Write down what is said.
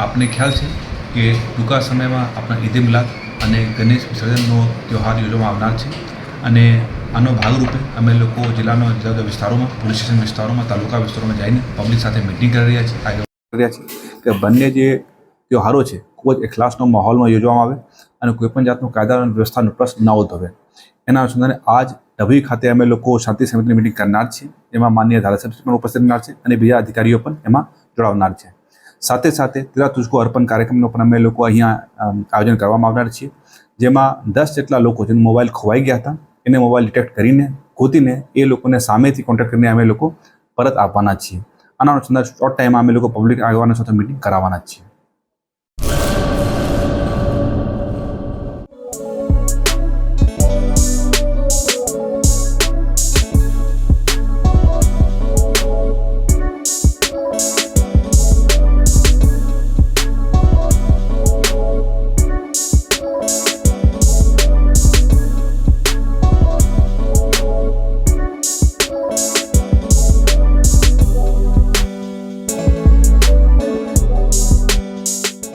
આપને ખ્યાલ છે કે ટૂંકા સમયમાં આપણા ઈદ એ મિલાદ અને ગણેશ વિસર્જનનો તહેવાર યોજવામાં આવનાર છે અને આનો ભાગરૂપે અમે લોકો જિલ્લાના જુદા જુદા વિસ્તારોમાં, પોલીસ સ્ટેશન વિસ્તારોમાં, તાલુકા વિસ્તારોમાં જઈને પબ્લિક સાથે મિટિંગ કરી રહ્યા છીએ, આગળ કરી રહ્યા છીએ કે બંને જે તહેવારો છે ખૂબ જ એકલાસનો માહોલમાં યોજવામાં આવે અને કોઈપણ જાતનું કાયદા અને વ્યવસ્થાનો પ્રશ્ન ન ઉદ્ભવે. એના અનુસંધાને આજ ડભોઈ ખાતે અમે લોકો શાંતિ સમિતિની મિટિંગ કરનાર છીએ. એમાં માનનીય ધારાસભ્ય પણ ઉપસ્થિત રહેનાર છે અને બીજા અધિકારીઓ પણ એમાં જોડાવનાર છે. સાથે સાથે તેરા તુજકો અર્પણ કાર્યક્રમનો પણ અમે લોકો અહીંયા આયોજન કરવામાં આવનાર છીએ, જેમાં 10 જેટલા લોકો જેનો મોબાઈલ ખોવાઈ ગયા હતા એને મોબાઈલ ડિટેક્ટ કરીને ગોતીને એ લોકોને સામેથી કોન્ટેક્ટ કરીને અમે લોકો પરત આપવાના છીએ. આના અનુસંધાને શોર્ટ ટાઈમમાં અમે લોકો પબ્લિક આગેવાનો સાથે મિટિંગ કરાવવાના છીએ.